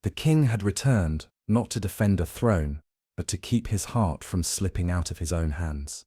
The king had returned, not to defend a throne, but to keep his heart from slipping out of his own hands.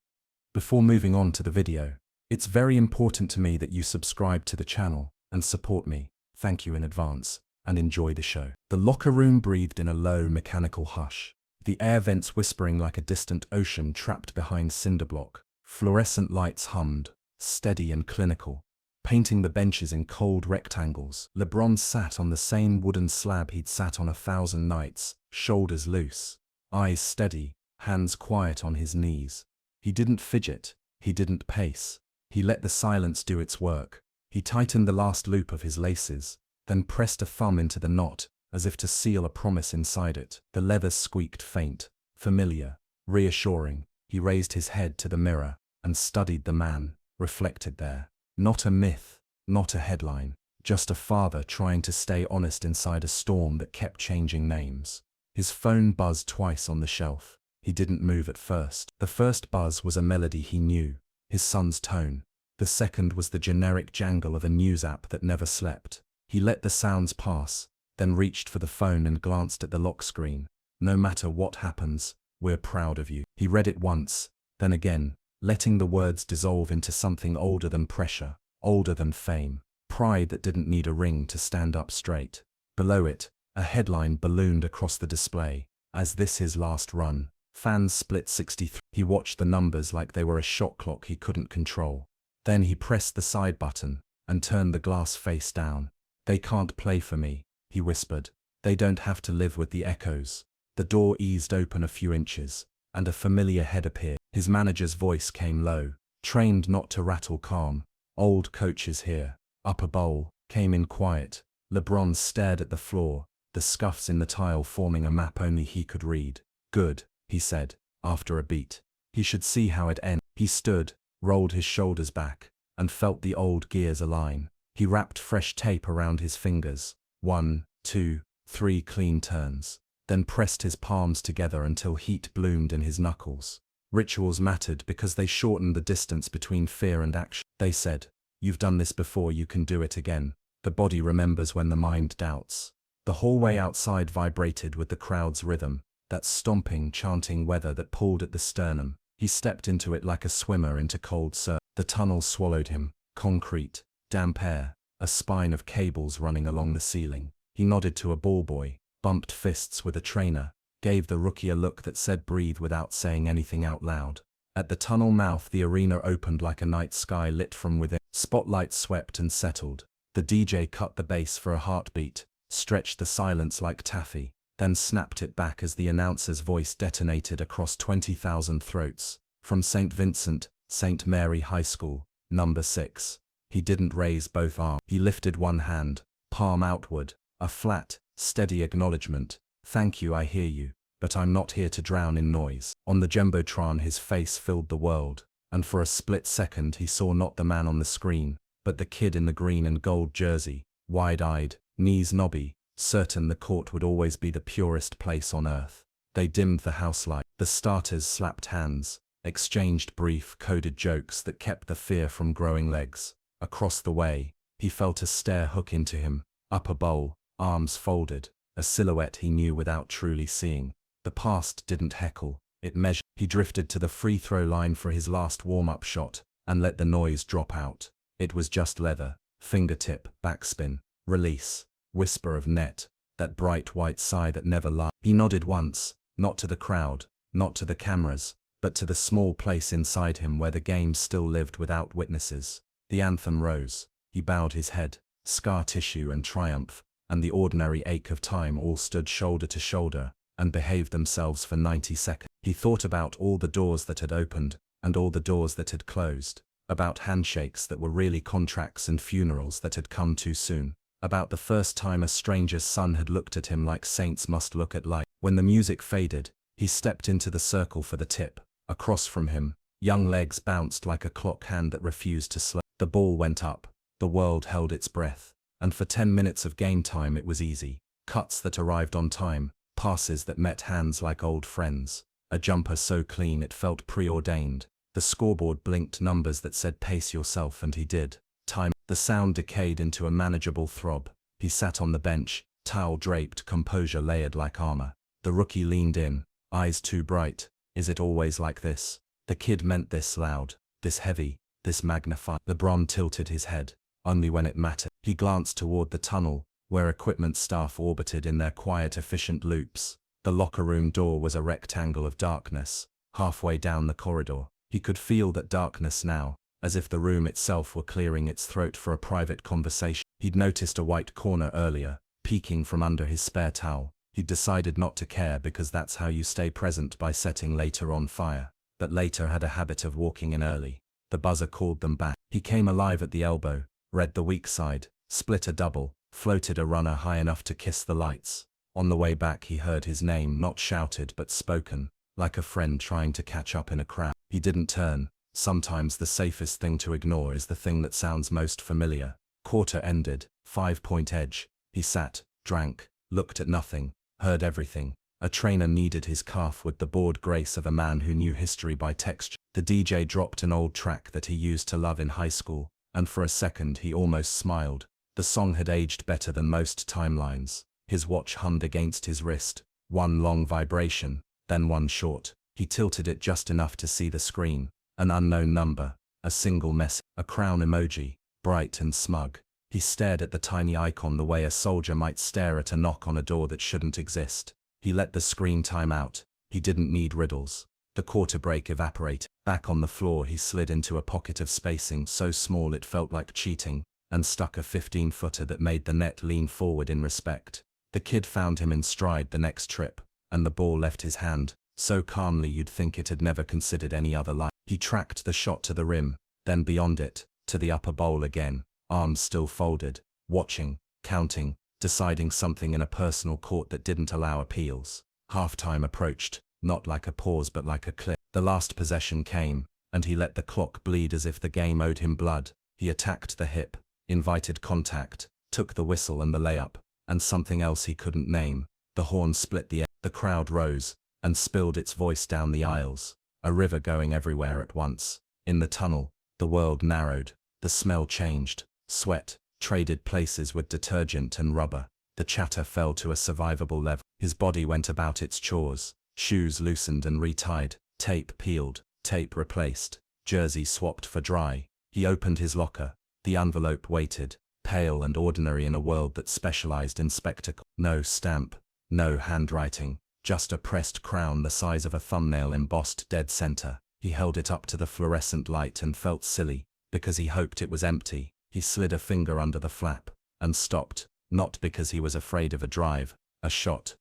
Before moving on to the video, it's very important to me that you subscribe to the channel and support me. Thank you in advance, and enjoy the show. The locker room breathed in a low, mechanical hush, the air vents whispering like a distant ocean trapped behind cinder block. Fluorescent lights hummed, steady and clinical, painting the benches in cold rectangles. LeBron sat on the same wooden slab he'd sat on 1,000 nights, shoulders loose, eyes steady, hands quiet on his knees. He didn't fidget, he didn't pace. He let the silence do its work. He tightened the last loop of his laces, then pressed a thumb into the knot, as if to seal a promise inside it. The leathers squeaked faint, familiar, reassuring. He raised his head to the mirror and studied the man, reflected there. Not a myth, not a headline, just a father trying to stay honest inside a storm that kept changing names. His phone buzzed twice on the shelf. He didn't move at first. The first buzz was a melody he knew, his son's tone. The second was the generic jangle of a news app that never slept. He let the sounds pass, then reached for the phone and glanced at the lock screen. No matter what happens, we're proud of you. He read it once, then again, letting the words dissolve into something older than pressure, older than fame, pride that didn't need a ring to stand up straight. Below it, a headline ballooned across the display. As this his last run, fans split 63. He watched the numbers like they were a shot clock he couldn't control. Then he pressed the side button and turned the glass face down. They can't play for me, he whispered. They don't have to live with the echoes. The door eased open a few inches, and a familiar head appeared. His manager's voice came low, trained not to rattle calm. Old coaches here. Upper bowl, came in quiet. LeBron stared at the floor, the scuffs in the tile forming a map only he could read. Good, he said, after a beat. He should see how it ended. He stood, rolled his shoulders back, and felt the old gears align. He wrapped fresh tape around his fingers. 1, 2, 3 clean turns. Then pressed his palms together until heat bloomed in his knuckles. Rituals mattered because they shortened the distance between fear and action. They said, "You've done this before, you can do it again." The body remembers when the mind doubts. The hallway outside vibrated with the crowd's rhythm, that stomping, chanting weather that pulled at the sternum. He stepped into it like a swimmer into cold surf. The tunnel swallowed him, concrete, damp air, a spine of cables running along the ceiling. He nodded to a ball boy, bumped fists with a trainer, gave the rookie a look that said breathe without saying anything out loud. At the tunnel mouth, the arena opened like a night sky lit from within. Spotlights swept and settled. The DJ cut the bass for a heartbeat, stretched the silence like taffy, then snapped it back as the announcer's voice detonated across 20,000 throats. From St. Vincent, St. Mary High School, number 6. He didn't raise both arms. He lifted one hand, palm outward, a flat, steady acknowledgement. Thank you, I hear you, but I'm not here to drown in noise. On the jumbotron his face filled the world, and for a split second he saw not the man on the screen, but the kid in the green and gold jersey, wide-eyed, knees knobby, certain the court would always be the purest place on earth. They dimmed the house light. The starters slapped hands, exchanged brief, coded jokes that kept the fear from growing legs. Across the way, he felt a stare hook into him, upper bowl, arms folded, a silhouette he knew without truly seeing. The past didn't heckle, it measured. He drifted to the free throw line for his last warm-up shot, and let the noise drop out. It was just leather, fingertip, backspin, release, whisper of net, that bright white sigh that never lied. He nodded once, not to the crowd, not to the cameras, but to the small place inside him where the game still lived without witnesses. The anthem rose. He bowed his head. Scar tissue and triumph, and the ordinary ache of time all stood shoulder to shoulder, and behaved themselves for 90 seconds. He thought about all the doors that had opened, and all the doors that had closed, about handshakes that were really contracts and funerals that had come too soon, about the first time a stranger's son had looked at him like saints must look at light. When the music faded, he stepped into the circle for the tip. Across from him, young legs bounced like a clock hand that refused to slow. The ball went up, the world held its breath, and for 10 minutes of game time it was easy. Cuts that arrived on time, passes that met hands like old friends, a jumper so clean it felt preordained. The scoreboard blinked numbers that said pace yourself, and he did. Time. The sound decayed into a manageable throb. He sat on the bench, towel draped, composure layered like armor. The rookie leaned in, eyes too bright. Is it always like this? The kid meant this loud, this heavy, this magnified. LeBron tilted his head, only when it mattered. He glanced toward the tunnel, where equipment staff orbited in their quiet, efficient loops. The locker room door was a rectangle of darkness, halfway down the corridor. He could feel that darkness now, as if the room itself were clearing its throat for a private conversation. He'd noticed a white corner earlier, peeking from under his spare towel. He'd decided not to care because that's how you stay present by setting later on fire. But later had a habit of walking in early. The buzzer called them back. He came alive at the elbow, read the weak side, split a double, floated a runner high enough to kiss the lights. On the way back he heard his name not shouted but spoken, like a friend trying to catch up in a crowd. He didn't turn. Sometimes the safest thing to ignore is the thing that sounds most familiar. Quarter ended, 5-point edge. He sat, drank, looked at nothing, heard everything. A trainer kneaded his calf with the bored grace of a man who knew history by texture. The DJ dropped an old track that he used to love in high school, and for a second he almost smiled. The song had aged better than most timelines. His watch hummed against his wrist, one long vibration, then one short. He tilted it just enough to see the screen. An unknown number, a single message, a crown emoji, bright and smug. He stared at the tiny icon the way a soldier might stare at a knock on a door that shouldn't exist. He let the screen time out. He didn't need riddles. The quarter break evaporated. Back on the floor he slid into a pocket of spacing so small it felt like cheating, and stuck a 15-footer that made the net lean forward in respect. The kid found him in stride the next trip, and the ball left his hand, so calmly you'd think it had never considered any other line. He tracked the shot to the rim, then beyond it, to the upper bowl again, arms still folded, watching, counting, deciding something in a personal court that didn't allow appeals. Halftime approached, not like a pause but like a clip. The last possession came, and he let the clock bleed as if the game owed him blood. He attacked the hip, invited contact, took the whistle and the layup, and something else he couldn't name. The horn split the air. The crowd rose, and spilled its voice down the aisles, a river going everywhere at once. In the tunnel, the world narrowed, the smell changed, sweat traded places with detergent and rubber. The chatter fell to a survivable level. His body went about its chores, shoes loosened and retied, tape peeled, tape replaced, jersey swapped for dry. He opened his locker. The envelope waited, pale and ordinary in a world that specialized in spectacle. No stamp, no handwriting, just a pressed crown the size of a thumbnail embossed dead center. He held it up to the fluorescent light and felt silly, because he hoped it was empty. He slid a finger under the flap, and stopped, not because he was afraid of a drive, a shot,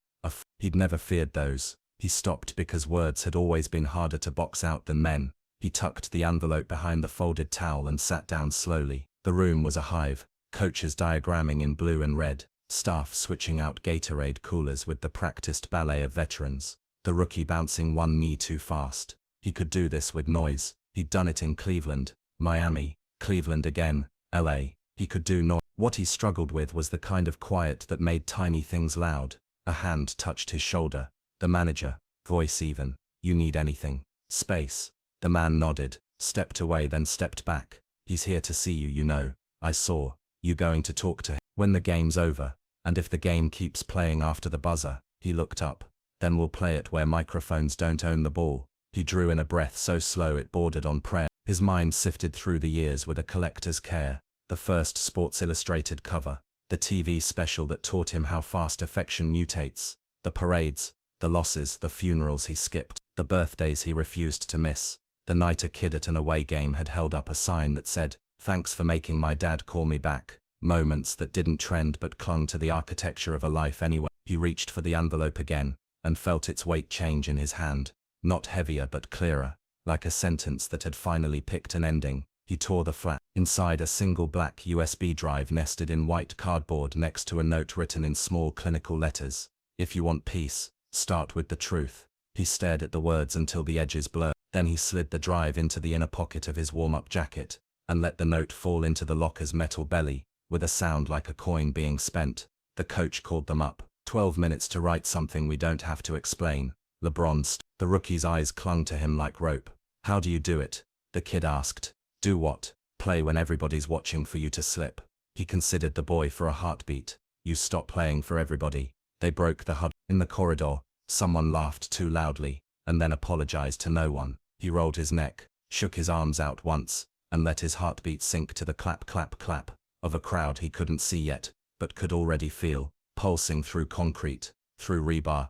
he'd never feared those. He stopped because words had always been harder to box out than men. He tucked the envelope behind the folded towel and sat down slowly. The room was a hive, coaches diagramming in blue and red, staff switching out Gatorade coolers with the practiced ballet of veterans, the rookie bouncing one knee too fast. He could do this with noise. He'd done it in Cleveland, Miami, Cleveland again, LA. He could do noise. What he struggled with was the kind of quiet that made tiny things loud. A hand touched his shoulder. The manager, voice even. You need anything? Space. The man nodded, stepped away then stepped back. He's here to see you, you know. I saw. You going to talk to him when the game's over, and if the game keeps playing after the buzzer. He looked up. Then we'll play it where microphones don't own the ball. He drew in a breath so slow it bordered on prayer. His mind sifted through the years with a collector's care. The first Sports Illustrated cover, the TV special that taught him how fast affection mutates, the parades, the losses, the funerals he skipped, the birthdays he refused to miss. The night a kid at an away game had held up a sign that said, "Thanks for making my dad call me back." Moments that didn't trend but clung to the architecture of a life anyway. He reached for the envelope again, and felt its weight change in his hand. Not heavier but clearer, like a sentence that had finally picked an ending. He tore the flap. Inside, a single black USB drive nested in white cardboard next to a note written in small clinical letters. If you want peace, start with the truth. He stared at the words until the edges blurred. Then he slid the drive into the inner pocket of his warm-up jacket, and let the note fall into the locker's metal belly, with a sound like a coin being spent. The coach called them up. 12 minutes to write something we don't have to explain. LeBron's. The rookie's eyes clung to him like rope. How do you do it? The kid asked. Do what? Play when everybody's watching for you to slip. He considered the boy for a heartbeat. You stop playing for everybody. They broke the huddle. In the corridor, someone laughed too loudly, and then apologized to no one. He rolled his neck, shook his arms out once, and let his heartbeat sink to the clap clap clap of a crowd he couldn't see yet, but could already feel, pulsing through concrete, through rebar,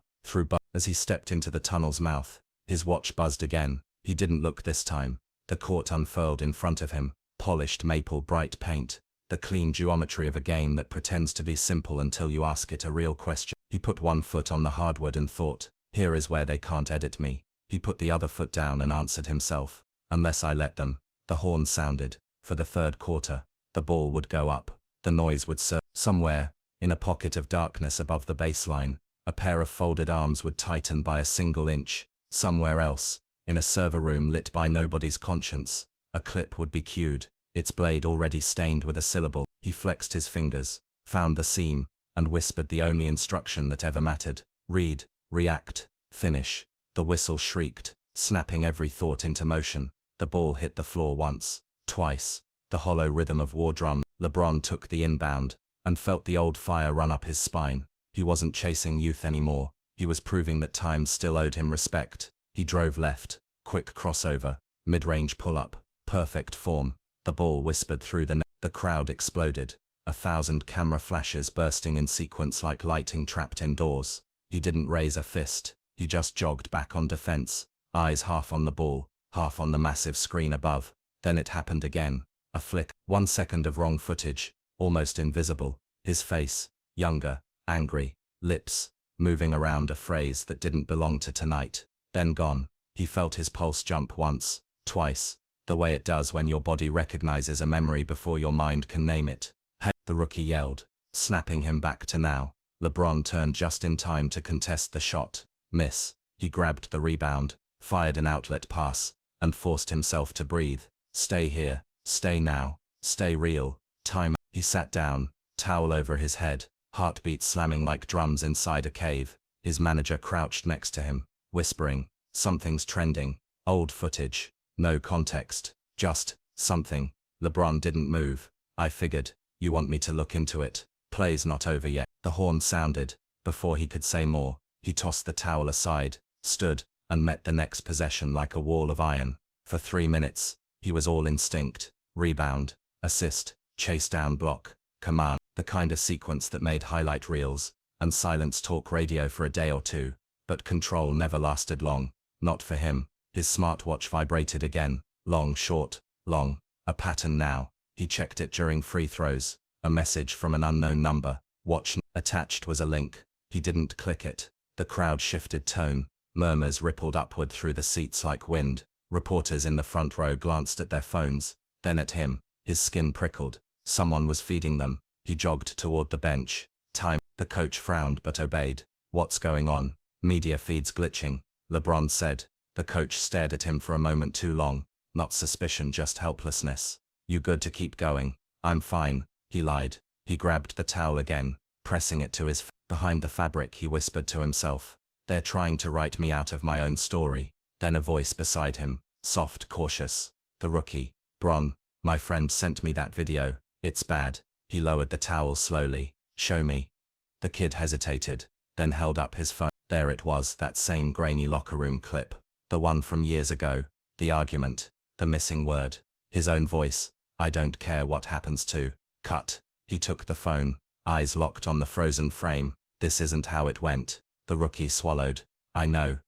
As he stepped into the tunnel's mouth, his watch buzzed again. He didn't look this time. The court unfurled in front of him, polished maple bright paint, the clean geometry of a game that pretends to be simple until you ask it a real question. He put one foot on the hardwood and thought, here is where they can't edit me. He put the other foot down and answered himself, unless I let them. The horn sounded. For the third quarter, the ball would go up. The noise would surge. Somewhere, in a pocket of darkness above the baseline, a pair of folded arms would tighten by a single inch. Somewhere else, in a server room lit by nobody's conscience, a clip would be cued, its blade already stained with a syllable. He flexed his fingers, found the seam, and whispered the only instruction that ever mattered. Read, react, finish. The whistle shrieked, snapping every thought into motion. The ball hit the floor once, twice. The hollow rhythm of war drum. LeBron took the inbound, and felt the old fire run up his spine. He wasn't chasing youth anymore. He was proving that time still owed him respect. He drove left, quick crossover, mid-range pull-up, perfect form. The ball whispered through the net. The crowd exploded, 1,000 camera flashes bursting in sequence like lightning trapped indoors. He didn't raise a fist. He just jogged back on defense, eyes half on the ball, half on the massive screen above. Then it happened again. A flick, 1 second of wrong footage, almost invisible. His face, younger, angry, lips, moving around a phrase that didn't belong to tonight. Then gone. He felt his pulse jump once, twice, the way it does when your body recognizes a memory before your mind can name it. Hey, the rookie yelled, snapping him back to now. LeBron turned just in time to contest the shot. Miss. He grabbed the rebound, fired an outlet pass, and forced himself to breathe. Stay here, stay now, stay real. Time. He sat down, towel over his head, heartbeat slamming like drums inside a cave. His manager crouched next to him, whispering, something's trending. Old footage. No context. Just, something. LeBron didn't move. I figured, you want me to look into it. Play's not over yet. The horn sounded. Before he could say more, he tossed the towel aside, stood, and met the next possession like a wall of iron. For 3 minutes, he was all instinct. Rebound, assist, chase down block, command. The kind of sequence that made highlight reels and silence talk radio for a day or two. But control never lasted long. Not for him. His smartwatch vibrated again. Long, short, long. A pattern now. He checked it during free throws. A message from an unknown number. Watch. Attached was a link. He didn't click it. The crowd shifted tone. Murmurs rippled upward through the seats like wind. Reporters in the front row glanced at their phones, then at him. His skin prickled. Someone was feeding them. He jogged toward the bench. Time. The coach frowned but obeyed. What's going on? Media feeds glitching, LeBron said. The coach stared at him for a moment too long. Not suspicion, just helplessness. You good to keep going? I'm fine, he lied. He grabbed the towel again, pressing it to his behind the fabric. He whispered to himself. They're trying to write me out of my own story. Then a voice beside him, soft, cautious. The rookie. Bron, my friend sent me that video. It's bad. He lowered the towel slowly. Show me. The kid hesitated, then held up his phone. There it was, that same grainy locker room clip. The one from years ago. The argument. The missing word. His own voice. I don't care what happens to. Cut. He took the phone, eyes locked on the frozen frame. This isn't how it went. The rookie swallowed. I know.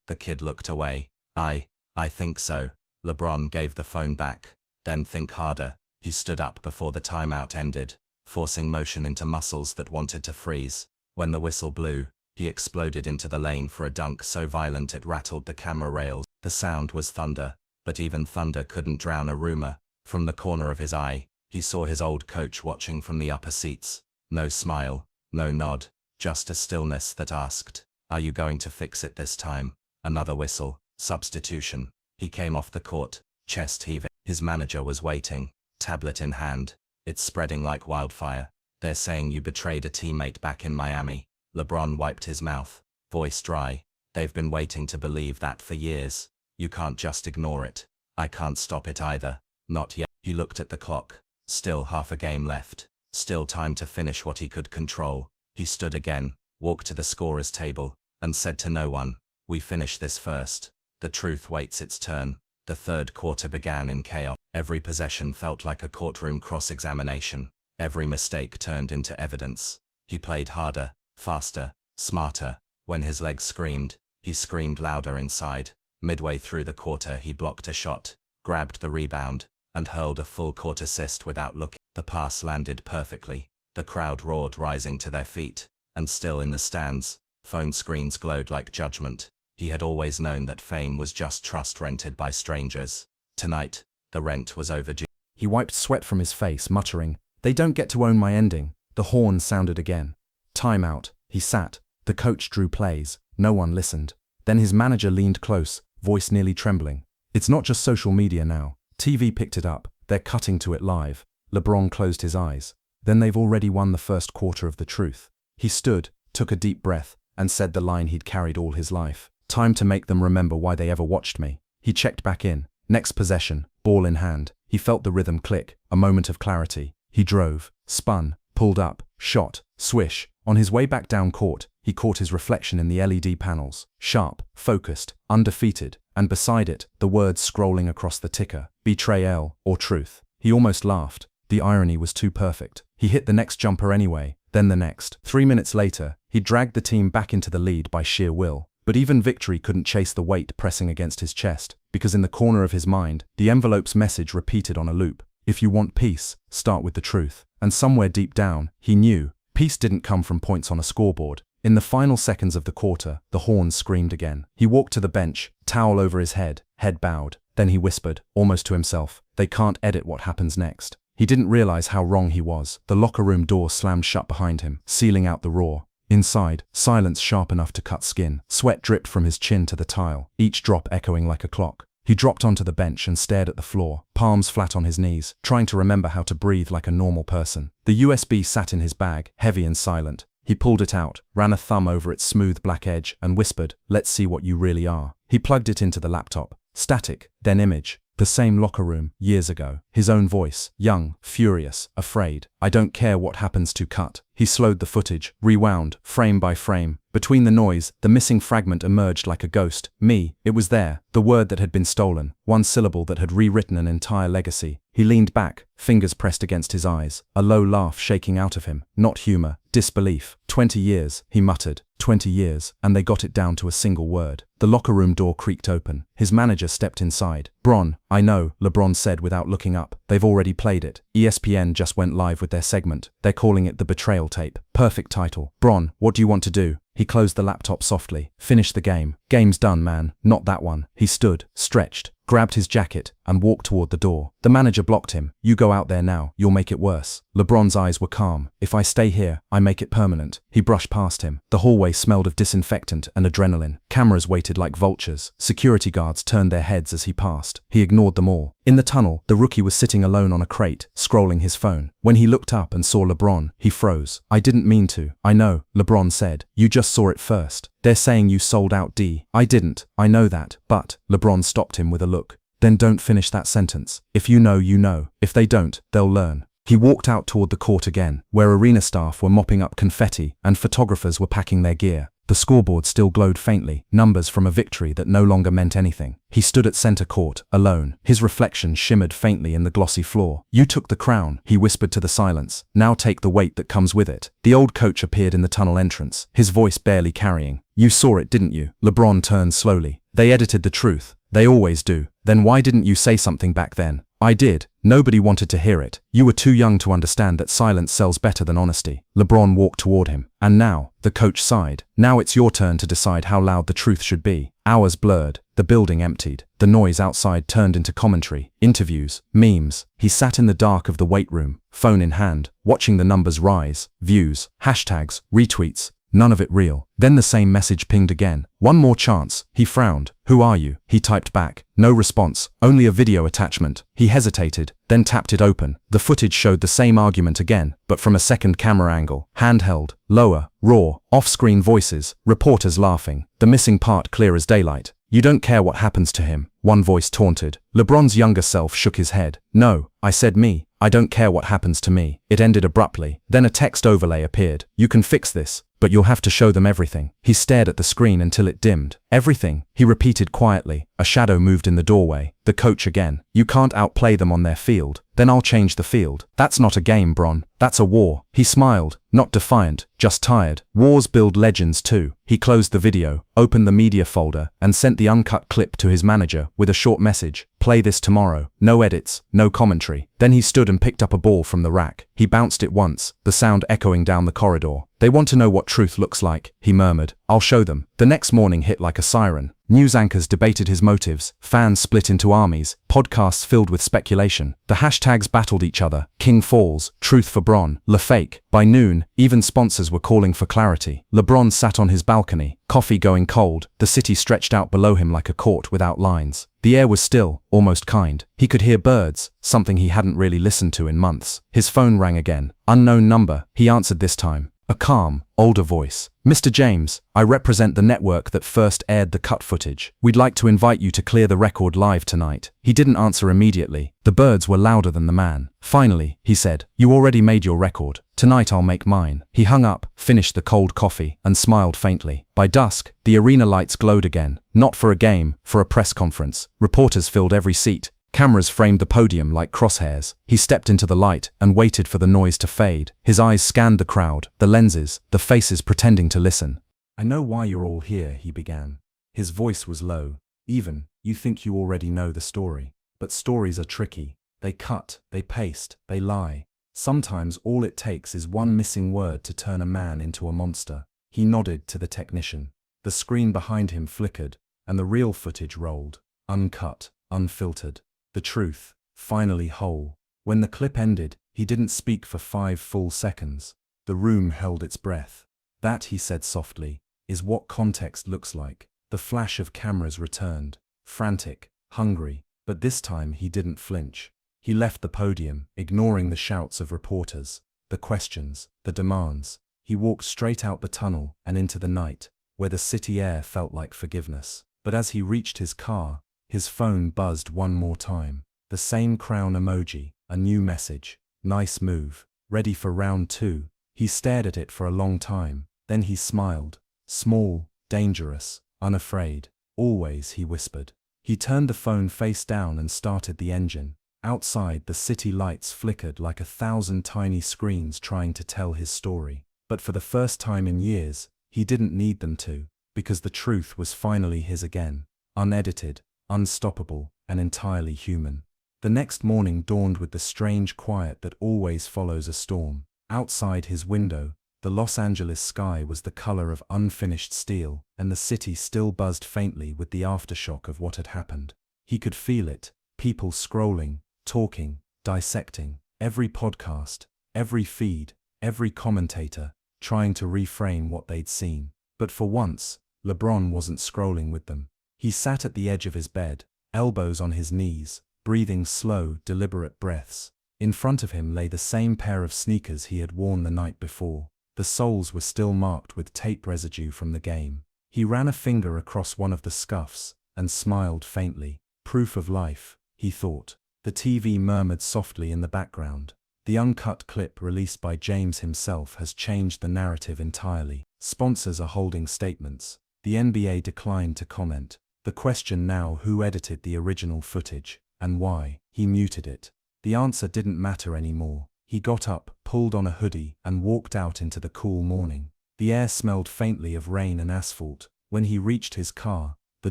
The kid looked away. I think so. LeBron gave the phone back. Then think harder. He stood up before the timeout ended, forcing motion into muscles that wanted to freeze. When the whistle blew, he exploded into the lane for a dunk so violent it rattled the camera rails. The sound was thunder, but even thunder couldn't drown a rumor. From the corner of his eye, he saw his old coach watching from the upper seats. No smile, no nod, just a stillness that asked, are you going to fix it this time? Another whistle. Substitution. He came off the court, chest heaving. His manager was waiting, tablet in hand. It's spreading like wildfire. They're saying you betrayed a teammate back in Miami. LeBron wiped his mouth, voice dry. They've been waiting to believe that for years. You can't just ignore it. I can't stop it either. Not yet. He looked at the clock. Still half a game left. Still time to finish what he could control. He stood again, walked to the scorer's table, and said to no one, "We finish this first." The truth waits its turn. The third quarter began in chaos. Every possession felt like a courtroom cross-examination. Every mistake turned into evidence. He played harder, faster, smarter. When his legs screamed, he screamed louder inside. Midway through the quarter he blocked a shot, grabbed the rebound, and hurled a full-court assist without looking. The pass landed perfectly. The crowd roared, rising to their feet. And still in the stands, phone screens glowed like judgment. He had always known that fame was just trust rented by strangers. Tonight, the rent was overdue. He wiped sweat from his face, muttering, "They don't get to own my ending." The horn sounded again. Time out. He sat. The coach drew plays. No one listened. Then his manager leaned close, voice nearly trembling. "It's not just social media now. TV picked it up. They're cutting to it live." LeBron closed his eyes. "Then they've already won the first quarter of the truth." He stood, took a deep breath, and said the line he'd carried all his life. "Time to make them remember why they ever watched me." He checked back in. Next possession, ball in hand. He felt the rhythm click, a moment of clarity. He drove, spun, pulled up, shot, swish. On his way back down court, he caught his reflection in the LED panels. Sharp, focused, undefeated, and beside it, the words scrolling across the ticker, betrayal or truth. He almost laughed. The irony was too perfect. He hit the next jumper anyway, then the next. 3 minutes later, he dragged the team back into the lead by sheer will. But even victory couldn't chase the weight pressing against his chest, because in the corner of his mind, the envelope's message repeated on a loop. If you want peace, start with the truth. And somewhere deep down, he knew, peace didn't come from points on a scoreboard. In the final seconds of the quarter, the horn screamed again. He walked to the bench, towel over his head bowed. Then he whispered, almost to himself, "They can't edit what happens next." He didn't realize how wrong he was. The locker room door slammed shut behind him, sealing out the roar. Inside, silence sharp enough to cut skin. Sweat dripped from his chin to the tile, each drop echoing like a clock. He dropped onto the bench and stared at the floor, palms flat on his knees, trying to remember how to breathe like a normal person. The USB sat in his bag, heavy and silent. He pulled it out, ran a thumb over its smooth black edge, and whispered, "Let's see what you really are." He plugged it into the laptop. Static, then image. The same locker room, years ago. His own voice, young, furious, afraid. "I don't care what happens to cut." He slowed the footage, rewound, frame by frame. Between the noise, the missing fragment emerged like a ghost. Me, it was there, the word that had been stolen, one syllable that had rewritten an entire legacy. He leaned back, fingers pressed against his eyes, a low laugh shaking out of him. Not humor, disbelief. 20 years, he muttered. 20 years, and they got it down to a single word. The locker room door creaked open. His manager stepped inside. "Bron, I know," LeBron said without looking up. "They've already played it. ESPN just went live with their segment. They're calling it the Betrayal Tape." Perfect title. "Bron, what do you want to do?" He closed the laptop softly. "Finish the game. Game's done, man. Not that one." He stood, stretched, grabbed his jacket, and walked toward the door. The manager blocked him. "You go out there now. You'll make it worse." LeBron's eyes were calm. "If I stay here, I make it permanent." He brushed past him. The hallway smelled of disinfectant and adrenaline. Cameras waited like vultures. Security guards turned their heads as he passed. He ignored them all. In the tunnel, the rookie was sitting alone on a crate, scrolling his phone. When he looked up and saw LeBron, he froze. "I didn't mean to." "I know," LeBron said. "You just saw it first. They're saying you sold out D." "I didn't. I know that. But," LeBron stopped him with a look. "Then don't finish that sentence. If you know, you know. If they don't, they'll learn." He walked out toward the court again, where arena staff were mopping up confetti and photographers were packing their gear. The scoreboard still glowed faintly, numbers from a victory that no longer meant anything. He stood at center court, alone. His reflection shimmered faintly in the glossy floor. "You took the crown," he whispered to the silence. "Now take the weight that comes with it." The old coach appeared in the tunnel entrance, his voice barely carrying. "You saw it, didn't you?" LeBron turned slowly. "They edited the truth. They always do." "Then why didn't you say something back then?" "I did. Nobody wanted to hear it. You were too young to understand that silence sells better than honesty." LeBron walked toward him. "And now," the coach sighed, "now it's your turn to decide how loud the truth should be." Hours blurred. The building emptied. The noise outside turned into commentary, interviews, memes. He sat in the dark of the weight room, phone in hand, watching the numbers rise, views, hashtags, retweets. None of it real. Then the same message pinged again. "One more chance." He frowned. "Who are you?" He typed back. No response, only a video attachment. He hesitated, then tapped it open. The footage showed the same argument again, but from a second camera angle. Handheld, lower, raw, off-screen voices, reporters laughing. The missing part clear as daylight. "You don't care what happens to him," one voice taunted. LeBron's younger self shook his head. "No, I said me. I don't care what happens to me. It ended abruptly. Then a text overlay appeared. You can fix this, but you'll have to show them everything. He stared at the screen until it dimmed. Everything, he repeated quietly. A shadow moved in the doorway. The coach again. You can't outplay them on their field. Then I'll change the field. That's not a game, Bron. That's a war. He smiled, not defiant, just tired. Wars build legends too. He closed the video, opened the media folder, and sent the uncut clip to his manager with a short message. Play this tomorrow. No edits, no commentary. Then he stood and picked up a ball from the rack. He bounced it once, the sound echoing down the corridor. They want to know what truth looks like, he murmured. I'll show them. The next morning hit like a siren. News anchors debated his motives, fans split into armies, podcasts filled with speculation. The hashtags battled each other. King falls, truth for Bron, Le fake. By noon, even sponsors were calling for clarity. LeBron sat on his balcony, coffee going cold. The city stretched out below him like a court without lines. The air was still, almost kind. He could hear birds, something he hadn't really listened to in months. His phone rang again. Unknown number. He answered this time. A calm, older voice. Mr. James, I represent the network that first aired the cut footage. We'd like to invite you to clear the record live tonight. He didn't answer immediately. The birds were louder than the man. Finally, he said, you already made your record. Tonight I'll make mine. He hung up, finished the cold coffee, and smiled faintly. By dusk, the arena lights glowed again. Not for a game, for a press conference. Reporters filled every seat. Cameras framed the podium like crosshairs. He stepped into the light and waited for the noise to fade. His eyes scanned the crowd, the lenses, the faces pretending to listen. I know why you're all here, he began. His voice was low. Even, you think you already know the story. But stories are tricky. They cut, they paste, they lie. Sometimes all it takes is one missing word to turn a man into a monster. He nodded to the technician. The screen behind him flickered, and the real footage rolled. Uncut, unfiltered. The truth, finally whole. When the clip ended, he didn't speak for 5 full seconds. The room held its breath. That, he said softly, is what context looks like. The flash of cameras returned, frantic, hungry, but this time he didn't flinch. He left the podium, ignoring the shouts of reporters, the questions, the demands. He walked straight out the tunnel and into the night, where the city air felt like forgiveness. But as he reached his car, his phone buzzed one more time. The same crown emoji, a new message. Nice move. Ready for round 2. He stared at it for a long time. Then he smiled. Small, dangerous, unafraid. Always, he whispered. He turned the phone face down and started the engine. Outside, the city lights flickered like 1,000 tiny screens trying to tell his story. But for the first time in years, he didn't need them to, because the truth was finally his again. Unedited, unstoppable, and entirely human. The next morning dawned with the strange quiet that always follows a storm. Outside his window, the Los Angeles sky was the color of unfinished steel, and the city still buzzed faintly with the aftershock of what had happened. He could feel it, people scrolling, talking, dissecting, every podcast, every feed, every commentator, trying to reframe what they'd seen. But for once, LeBron wasn't scrolling with them. He sat at the edge of his bed, elbows on his knees, breathing slow, deliberate breaths. In front of him lay the same pair of sneakers he had worn the night before. The soles were still marked with tape residue from the game. He ran a finger across one of the scuffs and smiled faintly. Proof of life, he thought. The TV murmured softly in the background. The uncut clip released by James himself has changed the narrative entirely. Sponsors are holding statements. The NBA declined to comment. The question now: who edited the original footage, and why? He muted it. The answer didn't matter anymore. He got up, pulled on a hoodie, and walked out into the cool morning. The air smelled faintly of rain and asphalt. When he reached his car, the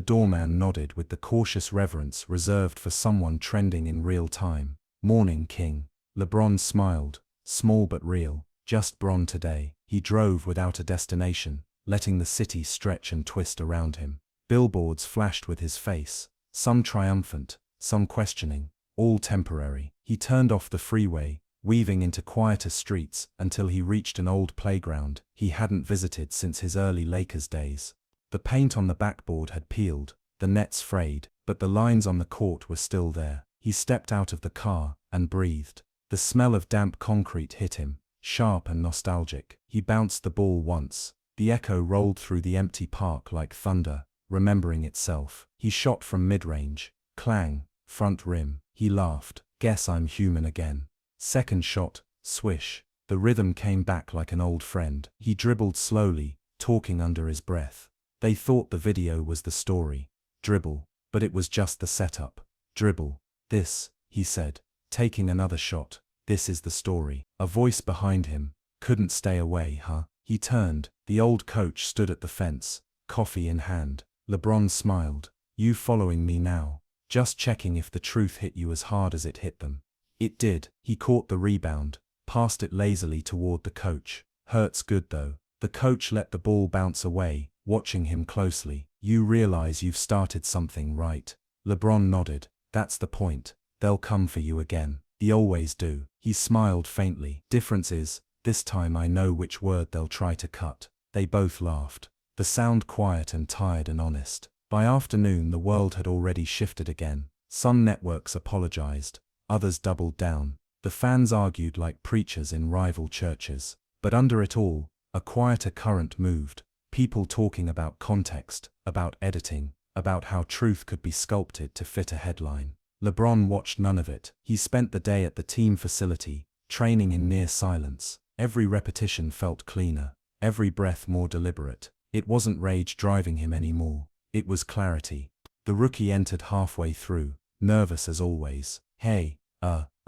doorman nodded with the cautious reverence reserved for someone trending in real time. Morning, King. LeBron smiled, small but real. Just Bron today. He drove without a destination, letting the city stretch and twist around him. Billboards flashed with his face, some triumphant, some questioning, all temporary. He turned off the freeway, weaving into quieter streets until he reached an old playground he hadn't visited since his early Lakers days. The paint on the backboard had peeled, the nets frayed, but the lines on the court were still there. He stepped out of the car and breathed. The smell of damp concrete hit him, sharp and nostalgic. He bounced the ball once. The echo rolled through the empty park like thunder, remembering itself. He shot from mid-range. Clang, front rim. He laughed. Guess I'm human again. Second shot, swish. The rhythm came back like an old friend. He dribbled slowly, talking under his breath. They thought the video was the story. Dribble. But it was just the setup. Dribble. This, he said, taking another shot. This is the story. A voice behind him. Couldn't stay away, huh? He turned. The old coach stood at the fence, coffee in hand. LeBron smiled. You following me now? Just checking if the truth hit you as hard as it hit them. It did. He caught the rebound, passed it lazily toward the coach. Hurts good though. The coach let the ball bounce away, watching him closely. You realize you've started something right. LeBron nodded. That's the point. They'll come for you again. They always do. He smiled faintly. Difference is, this time I know which word they'll try to cut. They both laughed. The sound quiet and tired and honest. By afternoon the world had already shifted again. Some networks apologized. Others doubled down. The fans argued like preachers in rival churches. But under it all, a quieter current moved. People talking about context, about editing, about how truth could be sculpted to fit a headline. LeBron watched none of it. He spent the day at the team facility, training in near silence. Every repetition felt cleaner, every breath more deliberate. It wasn't rage driving him anymore. It was clarity. The rookie entered halfway through, nervous as always. Hey,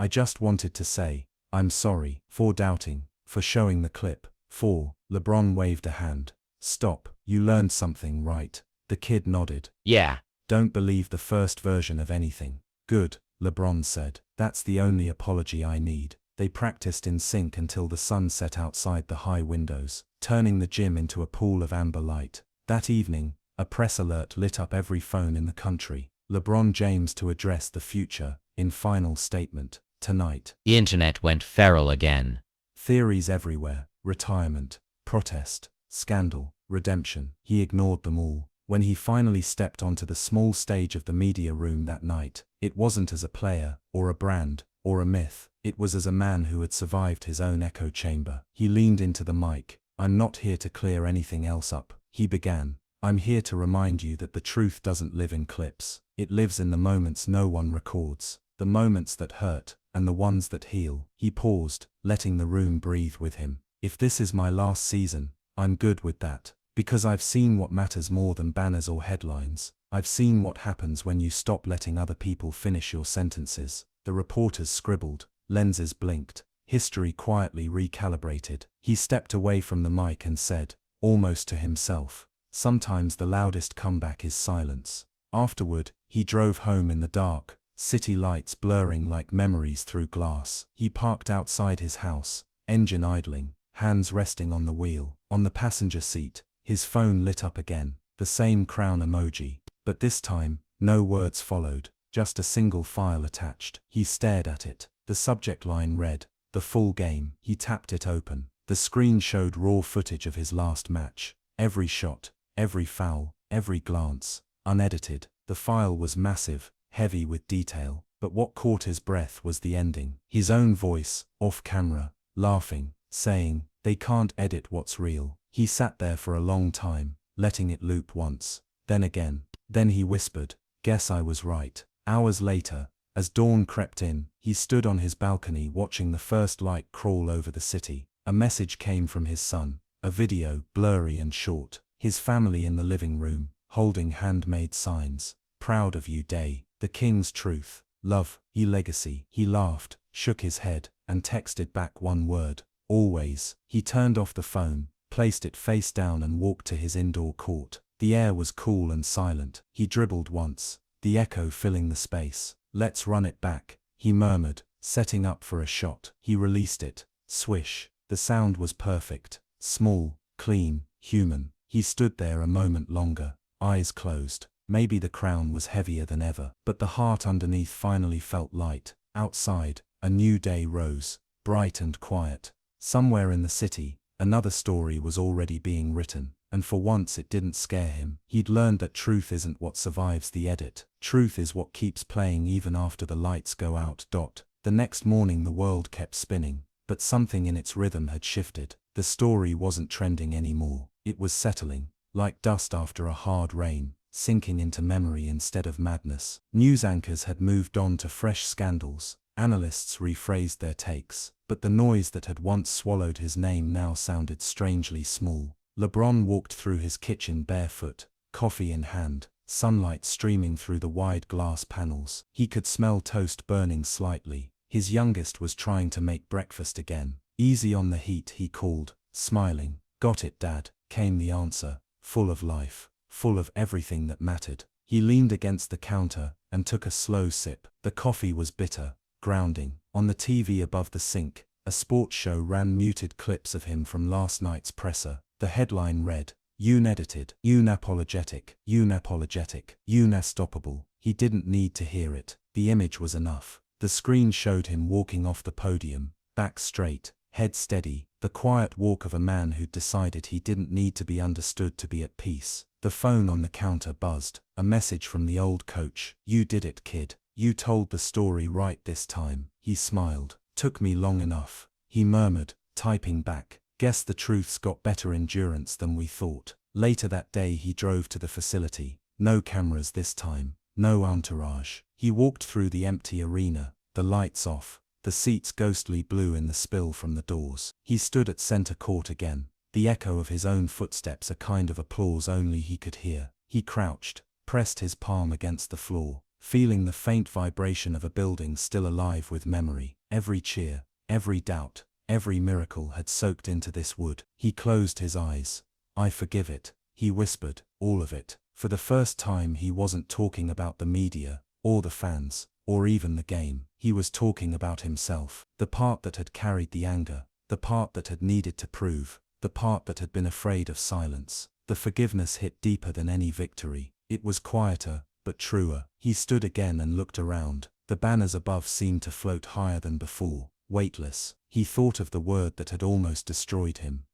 I just wanted to say, I'm sorry, for doubting, for showing the clip, for, LeBron waved a hand. Stop, you learned something, right? The kid nodded. Yeah. Don't believe the first version of anything. Good, LeBron said. That's the only apology I need. They practiced in sync until the sun set outside the high windows, turning the gym into a pool of amber light. That evening, a press alert lit up every phone in the country. LeBron James to address the future, in final statement, tonight. The internet went feral again. Theories everywhere, retirement, protest, scandal, redemption. He ignored them all. When he finally stepped onto the small stage of the media room that night, it wasn't as a player, or a brand, or a myth. It was as a man who had survived his own echo chamber. He leaned into the mic. I'm not here to clear anything else up, he began. I'm here to remind you that the truth doesn't live in clips. It lives in the moments no one records, the moments that hurt, and the ones that heal. He paused, letting the room breathe with him. If this is my last season, I'm good with that. Because I've seen what matters more than banners or headlines. I've seen what happens when you stop letting other people finish your sentences. The reporters scribbled, lenses blinked, history quietly recalibrated. He stepped away from the mic and said, almost to himself, sometimes the loudest comeback is silence. Afterward, he drove home in the dark, city lights blurring like memories through glass. He parked outside his house, engine idling, hands resting on the wheel. On the passenger seat, his phone lit up again, the same crown emoji, but this time, no words followed, just a single file attached. He stared at it. The subject line read, the full game. He tapped it open. The screen showed raw footage of his last match. Every shot, every foul, every glance, unedited. The file was massive, heavy with detail, but what caught his breath was the ending. His own voice, off camera, laughing, saying, they can't edit what's real. He sat there for a long time, letting it loop once, then again. Then he whispered, guess I was right. Hours later, as dawn crept in, he stood on his balcony watching the first light crawl over the city. A message came from his son, a video, blurry and short. His family in the living room, holding handmade signs. Proud of you day, the king's truth, love, he legacy. He laughed, shook his head, and texted back one word, always. He turned off the phone, placed it face down and walked to his indoor court. The air was cool and silent. He dribbled once, the echo filling the space. Let's run it back, he murmured, setting up for a shot. He released it. Swish. The sound was perfect. Small, clean, human. He stood there a moment longer, eyes closed. Maybe the crown was heavier than ever, but the heart underneath finally felt light. Outside, a new day rose, bright and quiet. Somewhere in the city, another story was already being written, and for once it didn't scare him. He'd learned that truth isn't what survives the edit. Truth is what keeps playing even after the lights go out. The next morning the world kept spinning, but something in its rhythm had shifted. The story wasn't trending anymore. It was settling, like dust after a hard rain, sinking into memory instead of madness. News anchors had moved on to fresh scandals, Analysts rephrased their takes, but the noise that had once swallowed his name now sounded strangely small. LeBron walked through his kitchen barefoot, coffee in hand, sunlight streaming through the wide glass panels. He could smell toast burning slightly. His youngest was trying to make breakfast again. "Easy on the heat," he called, smiling. "Got it, Dad," came the answer, full of life, full of everything that mattered. He leaned against the counter and took a slow sip. The coffee was bitter, grounding. On the TV above the sink, a sports show ran muted clips of him from last night's presser. The headline read, "Unedited, unapologetic, unapologetic, unastoppable." He didn't need to hear it. The image was enough. The screen showed him walking off the podium, back straight, head steady, the quiet walk of a man who'd decided he didn't need to be understood to be at peace. The phone on the counter buzzed, a message from the old coach. "You did it, kid. You told the story right this time." He smiled. "Took me long enough," he murmured, typing back. "Guess the truth's got better endurance than we thought." Later that day he drove to the facility. No cameras this time, no entourage. He walked through the empty arena, the lights off, the seats ghostly blue in the spill from the doors. He stood at center court again, the echo of his own footsteps a kind of applause only he could hear. He crouched, pressed his palm against the floor, feeling the faint vibration of a building still alive with memory. Every cheer, every doubt, every miracle had soaked into this wood. He closed his eyes. "I forgive it," he whispered, "all of it." For the first time he wasn't talking about the media, or the fans, or even the game. He was talking about himself. The part that had carried the anger, the part that had needed to prove, the part that had been afraid of silence. The forgiveness hit deeper than any victory. It was quieter, but truer. He stood again and looked around. The banners above seemed to float higher than before, weightless. He thought of the word that had almost destroyed him,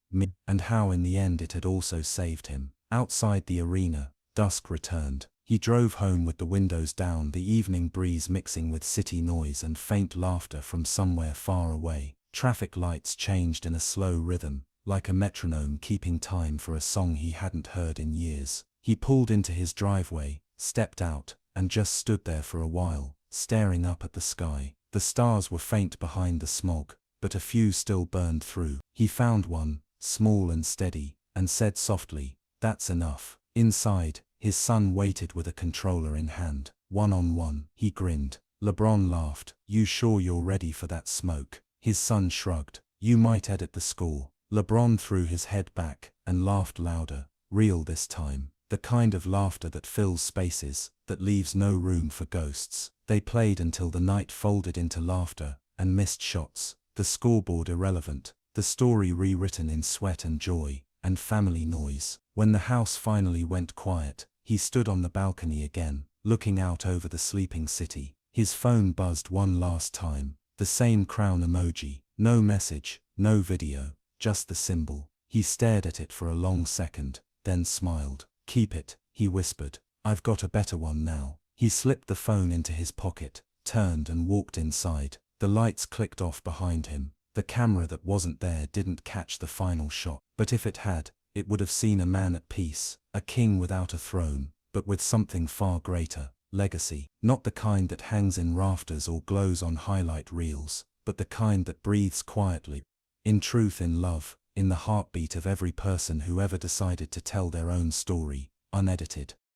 and how in the end it had also saved him. Outside the arena, dusk returned. He drove home with the windows down, the evening breeze mixing with city noise and faint laughter from somewhere far away. Traffic lights changed in a slow rhythm, like a metronome keeping time for a song he hadn't heard in years. He pulled into his driveway, stepped out, and just stood there for a while, staring up at the sky. The stars were faint behind the smog, but a few still burned through. He found one, small and steady, and said softly, "That's enough." Inside, his son waited with a controller in hand. "1-on-1, he grinned. LeBron laughed. "You sure you're ready for that smoke?" His son shrugged. "You might edit the score." LeBron threw his head back and laughed louder, real this time. The kind of laughter that fills spaces, that leaves no room for ghosts. They played until the night folded into laughter and missed shots, the scoreboard irrelevant, the story rewritten in sweat and joy and family noise. When the house finally went quiet, he stood on the balcony again, looking out over the sleeping city. His phone buzzed one last time, the same crown emoji, no message, no video, just the symbol. He stared at it for a long second, then smiled. "Keep it," he whispered. "I've got a better one now." He slipped the phone into his pocket, turned and walked inside. The lights clicked off behind him. The camera that wasn't there didn't catch the final shot, but if it had, it would have seen a man at peace, a king without a throne, but with something far greater, legacy. Not the kind that hangs in rafters or glows on highlight reels, but the kind that breathes quietly, in truth, in love, in the heartbeat of every person who ever decided to tell their own story, unedited.